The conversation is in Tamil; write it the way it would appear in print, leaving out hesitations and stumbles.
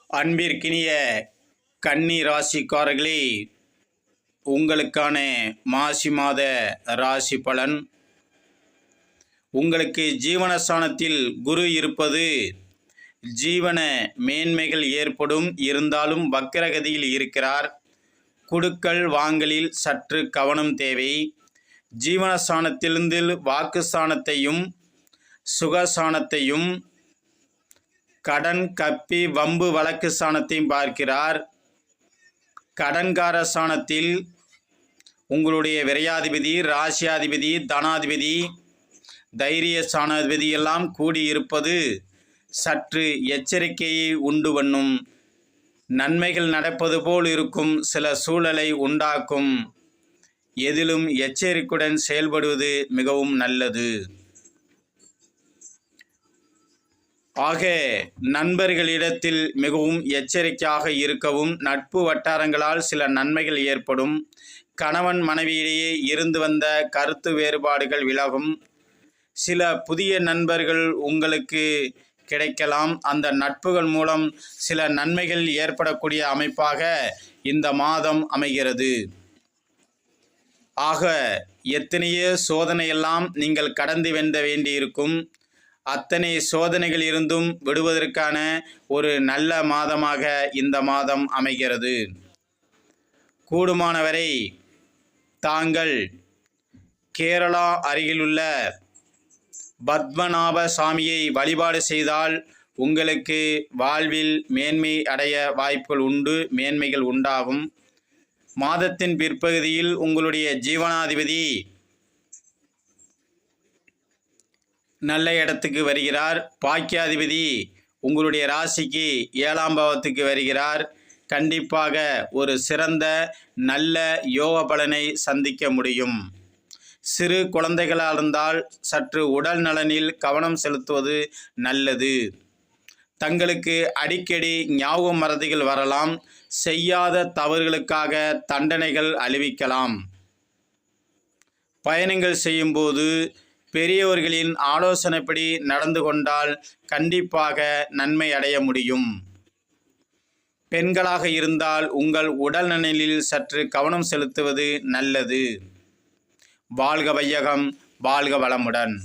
அன்பிற்கினிய கன்னி ராசிக்காரர்களே, உங்களுக்கான மாசி மாத ராசி பலன். உங்களுக்கு ஜீவனஸ்தானத்தில் குரு இருப்பது ஜீவன மேன்மைகள் ஏற்படும். இருந்தாலும் வக்ரகதியில் இருக்கிறார். குடுக்கல் வாங்கலில் சற்று கவனம் தேவை. ஜீவனஸ்தானத்திலிருந்து வாக்குஸ்தானத்தையும் சுகஸ்தானத்தையும் கடன் கப்பி வம்பு வழக்கு ஸ்தானத்தையும் பார்க்கிறார். கடன்கார ஸ்தானத்தில் உங்களுடைய விரையாதிபதி, ராசியாதிபதி, தனாதிபதி, தைரிய ஸ்தானாதிபதி எல்லாம் கூடியிருப்பது சற்று எச்சரிக்கையை உண்டு பண்ணும். நன்மைகள் நடப்பது போல் இருக்கும் சில சூழலை உண்டாக்கும். எதிலும் எச்சரிக்கையுடன் செயல்படுவது மிகவும் நல்லது. ஆக நண்பர்களிடத்தில் மிகவும் எச்சரிக்கையாக இருக்கவும். நட்பு வட்டாரங்களால் சில நன்மைகள் ஏற்படும். கணவன் மனைவியிடையே இருந்து வந்த கருத்து வேறுபாடுகள் விலகும். சில புதிய நண்பர்கள் உங்களுக்கு கிடைக்கலாம். அந்த நட்புகள் மூலம் சில நன்மைகள் ஏற்படக்கூடிய அமைப்பாக இந்த மாதம் அமைகிறது. ஆக எத்தனையோ சோதனையெல்லாம் நீங்கள் கடந்து வென்ற வேண்டியிருக்கும். அத்தனை சோதனைகள் இருந்தும் விடுவதற்கான ஒரு நல்ல மாதமாக இந்த மாதம் அமைகிறது. கூடுமானவரை தாங்கள் கேரளா அருகிலுள்ள பத்மநாப சாமியை வழிபாடு செய்தால் உங்களுக்கு வாழ்வில் மேன்மை அடைய வாய்ப்புகள் உண்டு, மேன்மைகள் உண்டாகும். மாதத்தின் பிற்பகுதியில் உங்களுடைய ஜீவனாதிபதி நல்ல இடத்துக்கு வருகிறார். பாக்கியாதிபதி உங்களுடைய ராசிக்கு 7ஆம் பாவத்துக்கு வருகிறார். கண்டிப்பாக ஒரு சிறந்த நல்ல யோக பலனை சந்திக்க முடியும். சிறு குழந்தைகளாக இருந்தால் சற்று உடல் நலனில் கவனம் செலுத்துவது நல்லது. தங்களுக்கு அடிக்கடி ஞாபக மறதிகள் வரலாம். செய்யாத தவறுகளுக்காக தண்டனைகள் அளிவிக்கலாம். பயணங்கள் செய்யும்போது பெரியவர்களின் ஆலோசனைப்படி நடந்து கொண்டால் கண்டிப்பாக நன்மை அடைய முடியும். பெண்களாக இருந்தால் உங்கள் உடல் நலனில் சற்று கவனம் செலுத்துவது நல்லது. வாழ்க வையகம், வாழ்க வளமுடன்.